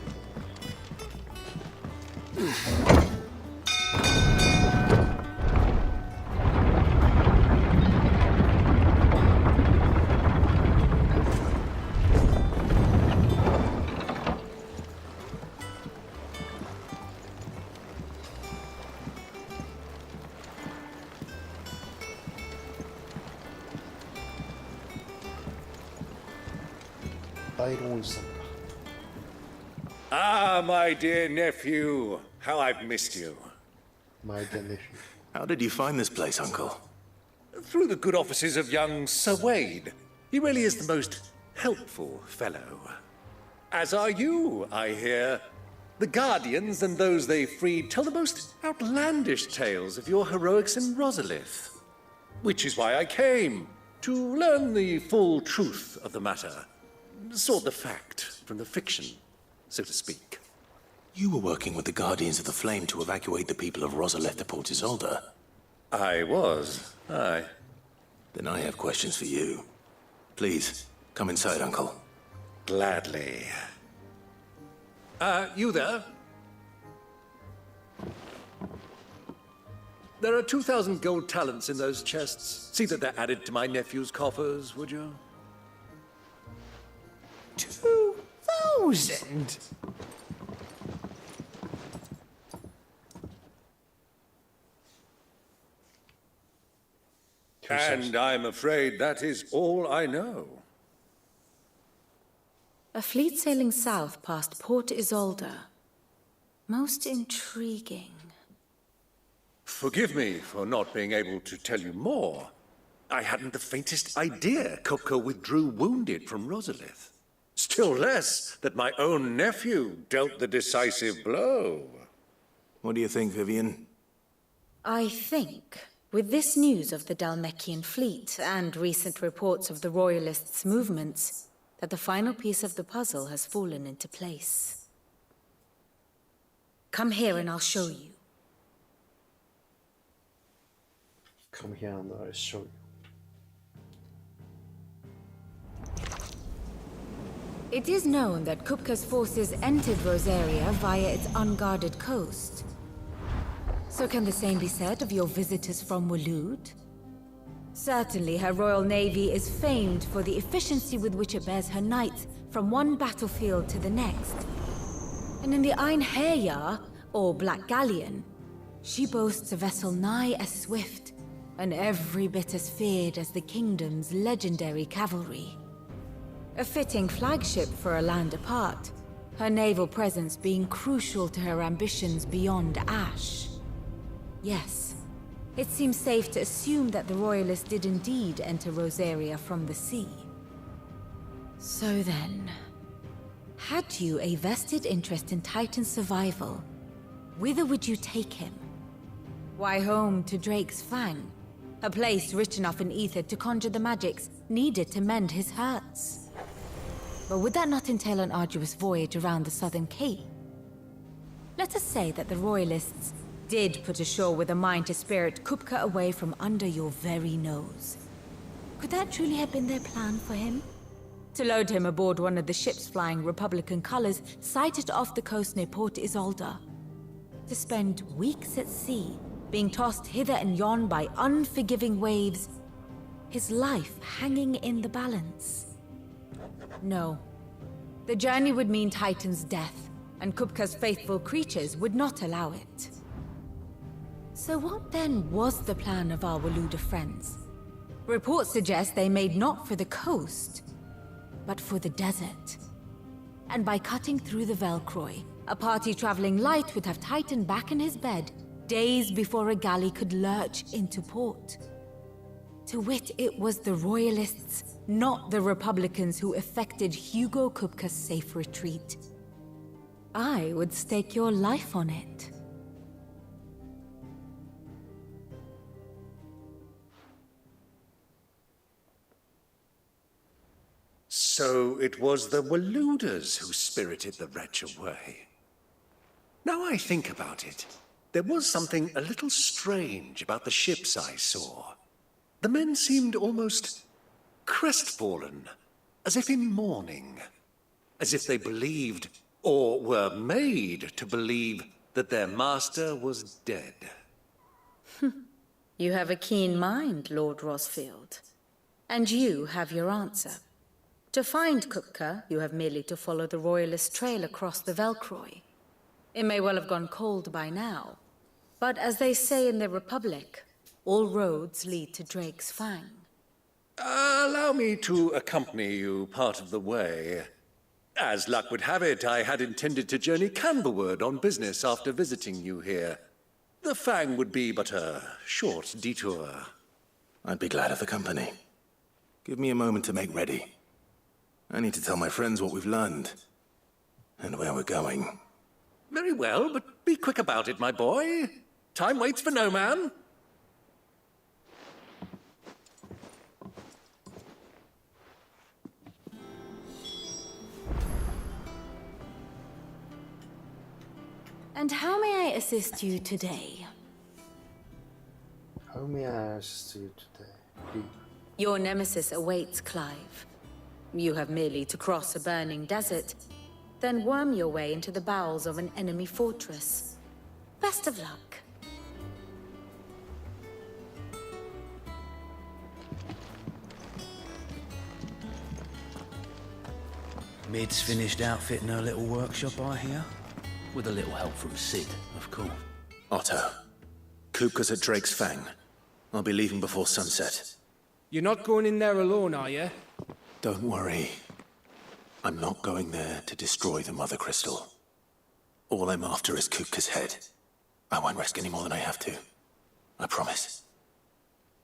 大老おじさんか。Ah, my dear nephew. How I've missed you. My dear nephew. How did you find this place, Uncle? Through the good offices of young Sir Wade. He really is the most helpful fellow. As are you, I hear. The Guardians and those they freed tell the most outlandish tales of your heroics in Rosalith. Which is why I came, to learn the full truth of the matter. Sort the fact from the fiction, so to speak. You were working with the Guardians of the Flame to evacuate the people of Rosalith to Port Isolde. I was, aye. Then I have questions for you. Please, come inside, Uncle. Gladly. You there? There are 2,000 gold talents in those chests. See that they're added to my nephew's coffers, would you? 2,000? And I'm afraid that is all I know. A fleet sailing south past Port Isolde. Most intriguing. Forgive me for not being able to tell you more. I hadn't the faintest idea Kupka withdrew wounded from Rosalith. Still less that my own nephew dealt the decisive blow. What do you think, Vivian? I think, with this news of the Dalmekian fleet and recent reports of the Royalists' movements, that the final piece of the puzzle has fallen into place. Come here and I'll show you. Come here and I'll show you. It is known that Kupka's forces entered Rosaria via its unguarded coast. So can the same be said of your visitors from Waloed? Certainly her Royal Navy is famed for the efficiency with which it bears her knights from one battlefield to the next. And in the Einherjar, or Black Galleon, she boasts a vessel nigh as swift, and every bit as feared as the kingdom's legendary cavalry. A fitting flagship for a land apart, her naval presence being crucial to her ambitions beyond Ash. Yes, it seems safe to assume that the Royalists did indeed enter Rosaria from the sea. So then, had you a vested interest in Titan's survival, whither would you take him? Why, home to Drake's Fang, a place rich enough in ether to conjure the magics needed to mend his hurts. But would that not entail an arduous voyage around the southern cape? Let us say that the Royalists did put ashore with a mind to spirit Kupka away from under your very nose. Could that truly have been their plan for him? To load him aboard one of the ships flying Republican colors sighted off the coast near Port Isolde. To spend weeks at sea, being tossed hither and yon by unforgiving waves, his life hanging in the balance. No. The journey would mean Titan's death, and Kupka's faithful creatures would not allow it. So what then was the plan of our Waluda friends? Reports suggest they made not for the coast, but for the desert. And by cutting through the Velcroy, a party traveling light would have Titan back in his bed, days before a galley could lurch into port. To wit, it was the Royalists, not the Republicans, who effected Hugo Kupka's safe retreat. I would stake your life on it. So it was the Waluders who spirited the wretch away. Now I think about it, there was something a little strange about the ships I saw. The men seemed almost crestfallen, as if in mourning, as if they believed, or were made to believe, that their master was dead. You have a keen mind, Lord Rosfield. And you have your answer. To find Kupka, you have merely to follow the Royalist trail across the Velcroy. It may well have gone cold by now, but as they say in the Republic, all roads lead to Drake's Fang. Allow me to accompany you part of the way. As luck would have it, I had intended to journey Camberward on business after visiting you here. The Fang would be but a short detour. I'd be glad of the company. Give me a moment to make ready. I need to tell my friends what we've learned, and where we're going. Very well, but be quick about it, my boy. Time waits for no man. And how may I assist you today? How may I assist you today? Your nemesis awaits, Clive. You have merely to cross a burning desert, then worm your way into the bowels of an enemy fortress. Best of luck. Mid's finished outfitting her little workshop, I hear. With a little help from Sid, of course. Otto, Kupka's at Drake's Fang. I'll be leaving before sunset. You're not going in there alone, are you? Don't worry. I'm not going there to destroy the Mother Crystal. All I'm after is Kupka's head. I won't risk any more than I have to. I promise.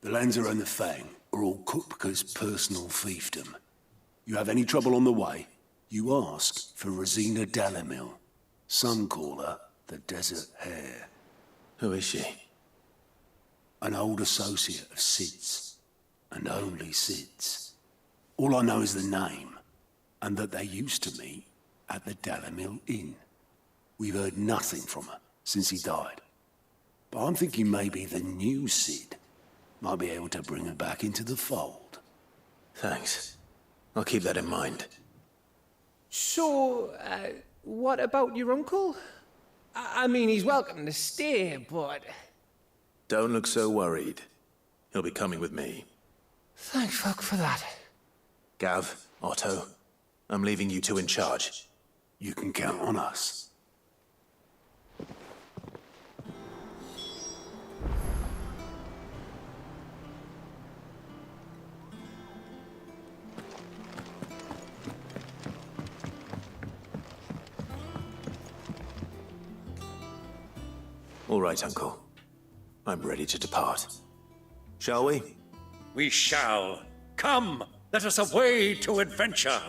The Lancer and the Fang are all Kupka's personal fiefdom. You have any trouble on the way, you ask for Rosina Dalamil. Some call her the Desert Hare. Who is she? An old associate of Sid's, and only Sid's. All I know is the name, and that they used to meet at the Dalamil Inn. We've heard nothing from her since he died. But I'm thinking maybe the new Sid might be able to bring her back into the fold. Thanks. I'll keep that in mind. So, what about your uncle? I mean, he's welcome to stay, but... Don't look so worried. He'll be coming with me. Thank fuck for that. Gav, Otto, I'm leaving you two in charge. You can count on us. All right, Uncle. I'm ready to depart. Shall we? We shall. Come, let us away to adventure.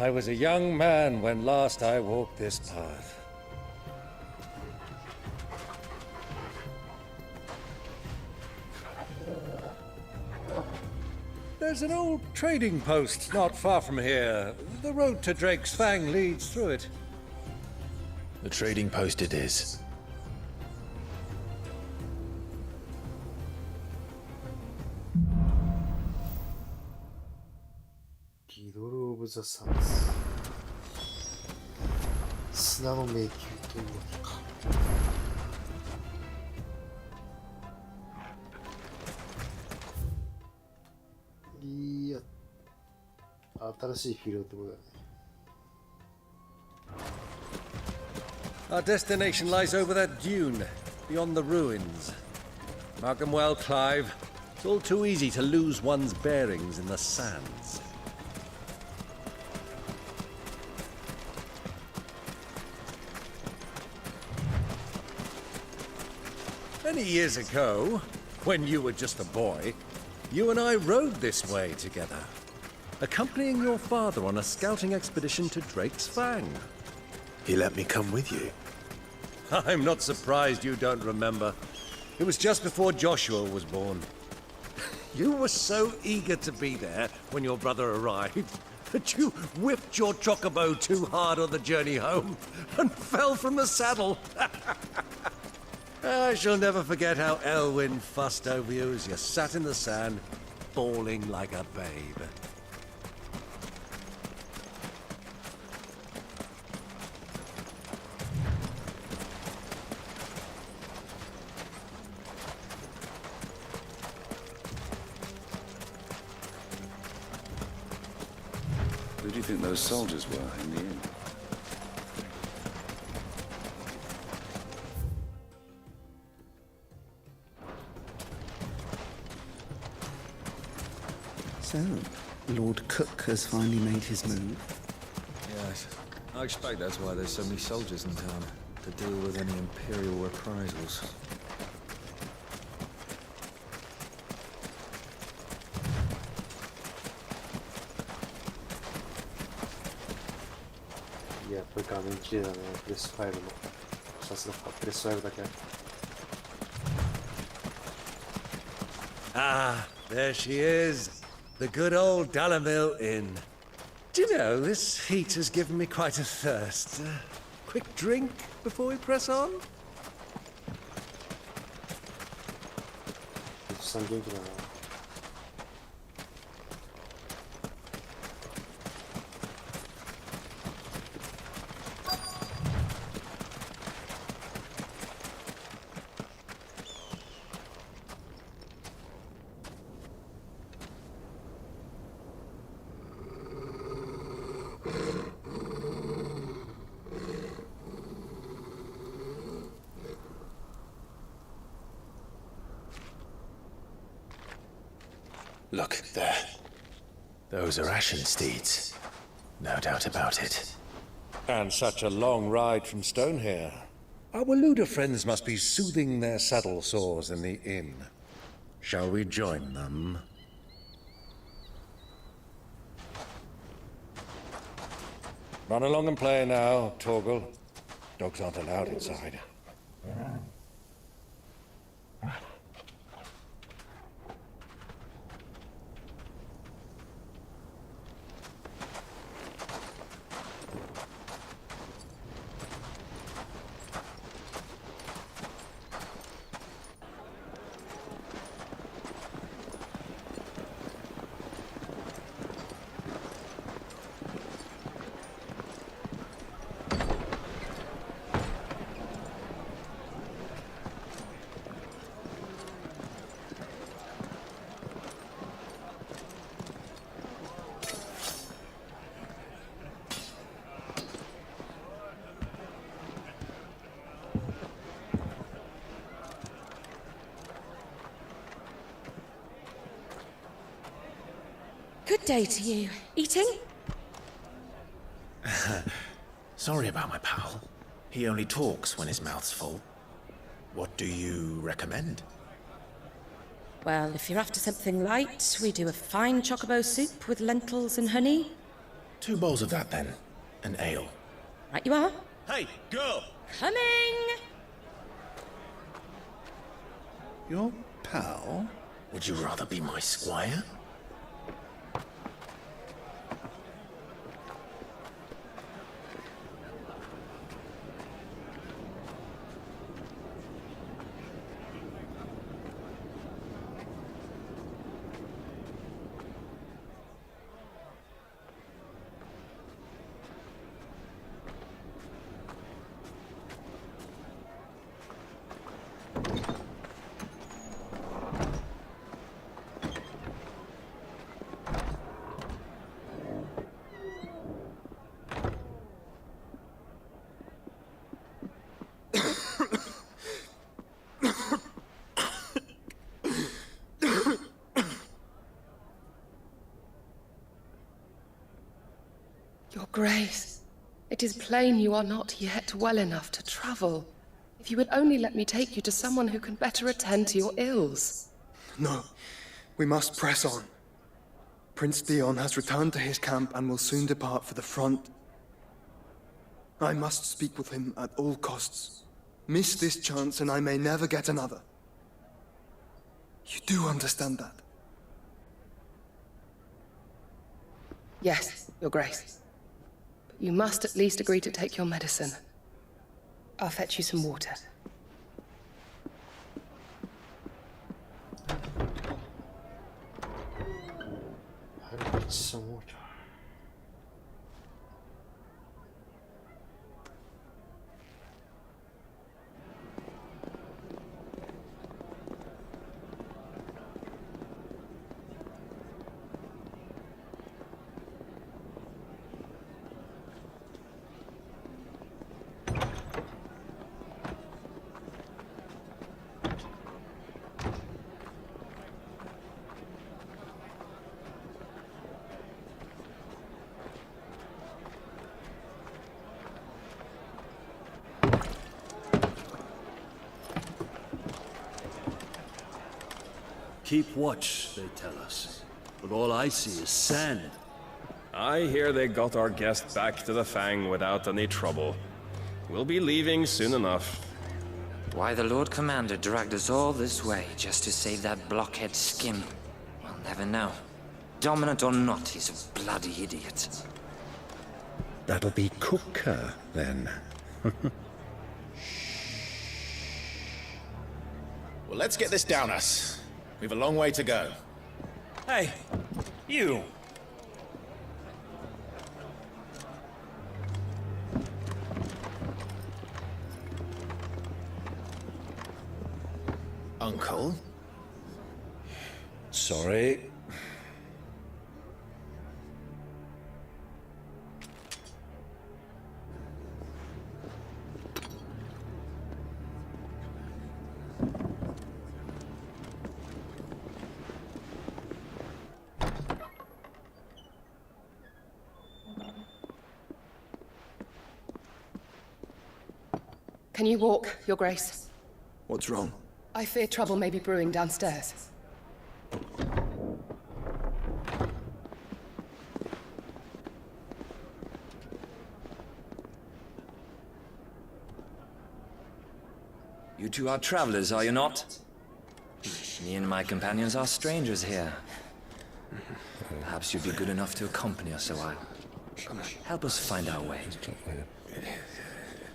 I was a young man when last I walked this path. There's an old trading post not far from here. The road to Drake's Fang leads through it. The trading post it is. ザ・サンズ。砂の迷宮というわけか。いや、新しいフィールドってことだね。Our destination lies over that dune, beyond the ruins. Mark 'em well, Clive. It's all too easy to lose one's bearings in the sands. Many years ago, when you were just a boy, you and I rode this way together, accompanying your father on a scouting expedition to Drake's Fang. He let me come with you. I'm not surprised you don't remember. It was just before Joshua was born. You were so eager to be there when your brother arrived that you whipped your chocobo too hard on the journey home and fell from the saddle. I shall never forget how Elwyn fussed over you as you sat in the sand, bawling like a babe. Who do you think those soldiers were in the inn? So, Lord Cook has finally made his move. Yes. I expect that's why there's so many soldiers in town, to deal with any Imperial reprisals. Yeah, これ画面綺麗だね。プレス5の。さすがプレス5だけ。Ah, there she is. The good old Dalamil Inn. Do you know, this heat has given me quite a thirst. Quick drink before we press on? さん元気だな。Look, there. Those are Ashen steeds. No doubt about it. And such a long ride from Stonehair. Our Waluda friends must be soothing their saddle sores in the inn. Shall we join them? Run along and play now, Torgal. Dogs aren't allowed inside. Good day to you. Eating? Sorry about my pal. He only talks when his mouth's full. What do you recommend? Well, if you're after something light, we do a fine chocobo soup with lentils and honey. 2 bowls of that, then. An ale. Right you are. Hey, girl! Coming! Your pal? Would you rather be my squire? Your Grace, it is plain you are not yet well enough to travel. If you would only let me take you to someone who can better attend to your ills. No, we must press on. Prince Dion has returned to his camp and will soon depart for the front. I must speak with him at all costs. Miss this chance and I may never get another. You do understand that? Yes, Your Grace. But you must at least agree to take your medicine. I'll fetch you some water. I'll get some water. Keep watch, they tell us. But all I see is sand. I hear they got our guest back to the Fang without any trouble. We'll be leaving soon enough. Why the Lord Commander dragged us all this way just to save that blockhead Skim, we'll never know. Dominant or not, he's a bloody idiot. That'll be Cooker, then. Well, let's get this down us. We've a long way to go. Hey, you! Uncle? Sorry. Can you walk, Your Grace? What's wrong? I fear trouble may be brewing downstairs. You two are travelers, are you not? Me and my companions are strangers here. Perhaps you'd be good enough to accompany us a while. Help us find our way.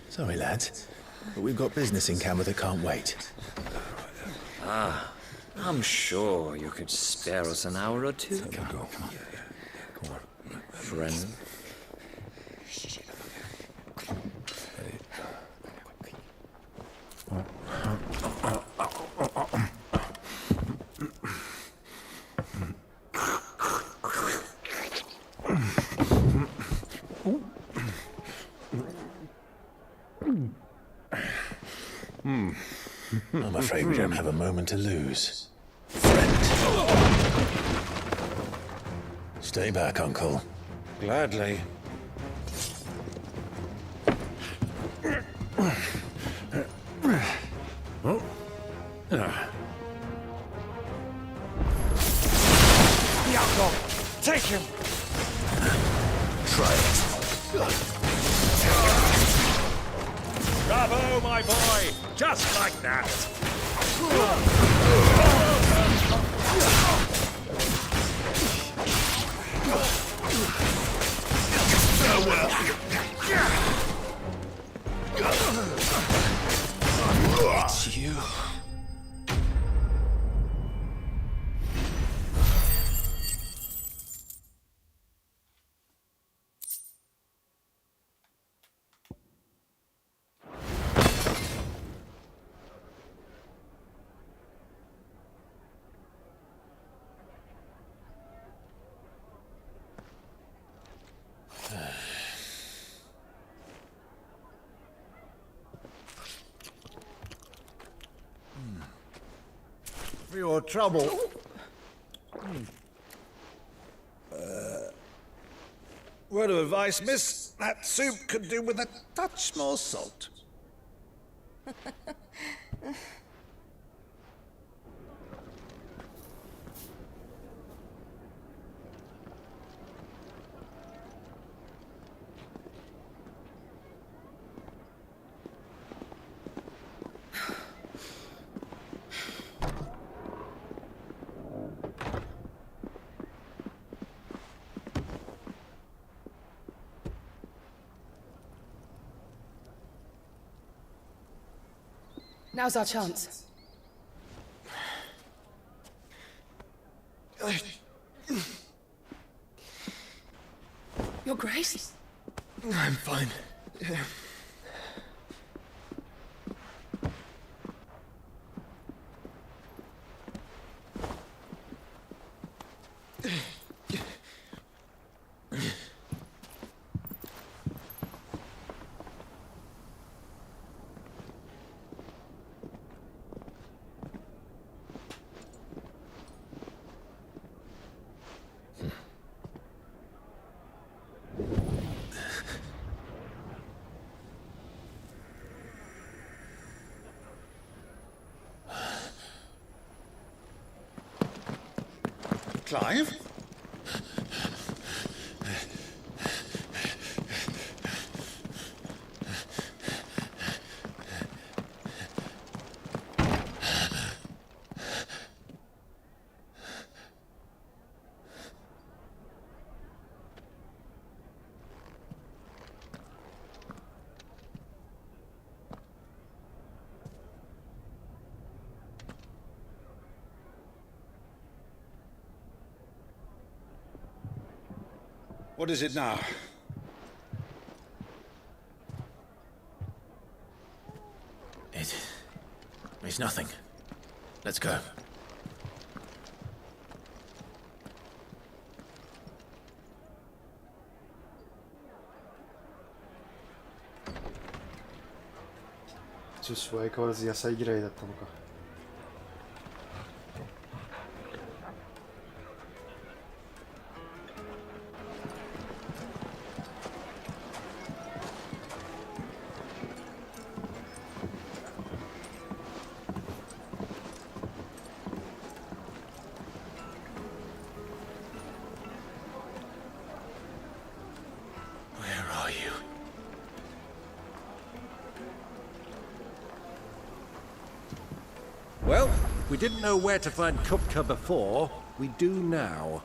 Sorry, lads, but we've got business in camera that can't wait. Ah, I'm sure you could spare us an hour or two. Come on. Friend. I'm afraid we don't have a moment to lose. Stay back, Uncle. Gladly. The outlaw! Take him! Try it. Bravo, my boy! Just like that! It's you. For your trouble. Word of advice, miss. That soup could do with a touch more salt. Now's our chance. Your Grace? I'm fine. Clive? What is it now? It's nothing. Let's go. Just は相変わらず野菜嫌いだったのか。Well, we didn't know where to find Kupka before. We do now.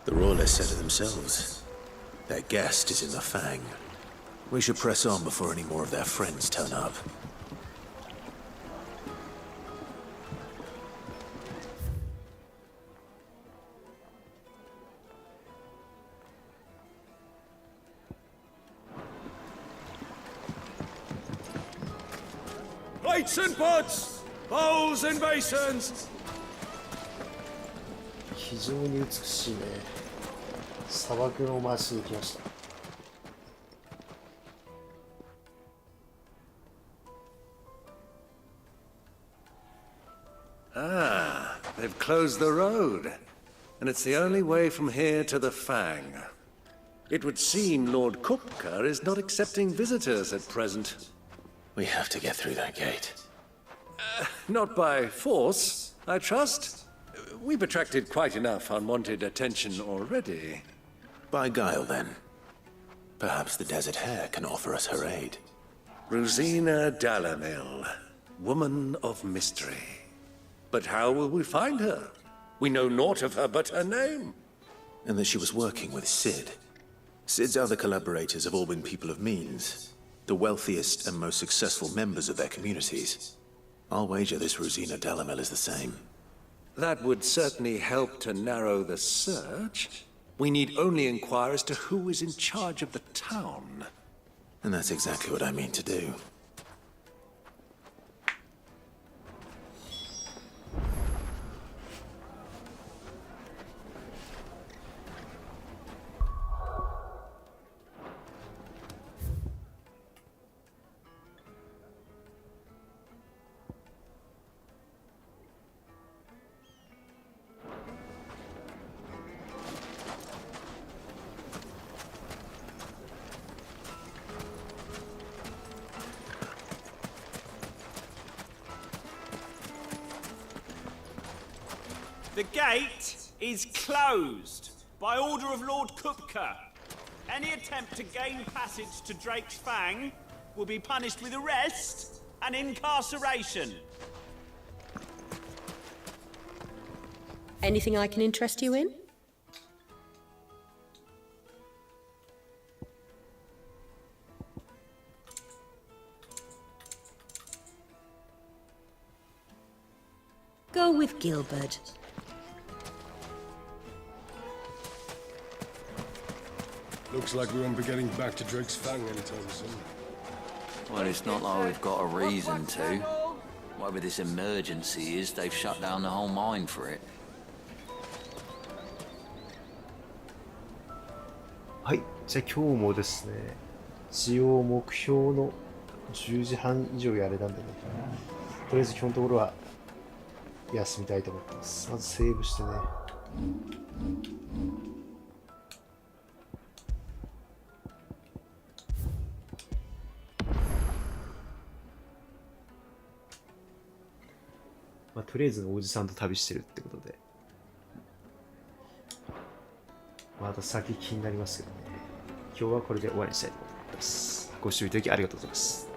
The Royalists said it themselves. Their guest is in the Fang. We should press on before any more of their friends turn up. Plates and pots! Bowls and basins! 非常に美しいね。砂漠の街に来ました。Ah, they've closed the road. And it's the only way from here to the Fang. It would seem Lord Kupka is not accepting visitors at present. We have to get through that gate. Not by force, I trust. We've attracted quite enough unwanted attention already. By guile, then. Perhaps the Desert Hare can offer us her aid. Rosina Dalamil, woman of mystery. But how will we find her? We know naught of her but her name. And that she was working with Sid. Sid's other collaborators have all been people of means. The wealthiest and most successful members of their communities. I'll wager this Rosina Dalamel is the same. That would certainly help to narrow the search. We need only inquire as to who is in charge of the town. And that's exactly what I mean to do. The gate is closed by order of Lord Kupka. Any attempt to gain passage to Drake's Fang will be punished with arrest and incarceration. Anything I can interest you in? Go with Gilbert. Looks like we won't be getting back to Drake's Fang anytime soon. Well, it's not like we've got a reason to. Whatever this emergency is, they've shut down the whole mine for it. はい、じゃあ今日もですね、一応目標の10時半以上やれたんでね、とりあえず今日のところは休みたいと思ってます。まずセーブしてね。まあ、とりあえずおじさんと旅してるってことで、また先気になりますけどね。今日はこれで終わりにしたいと思います。ご視聴いただきありがとうございます。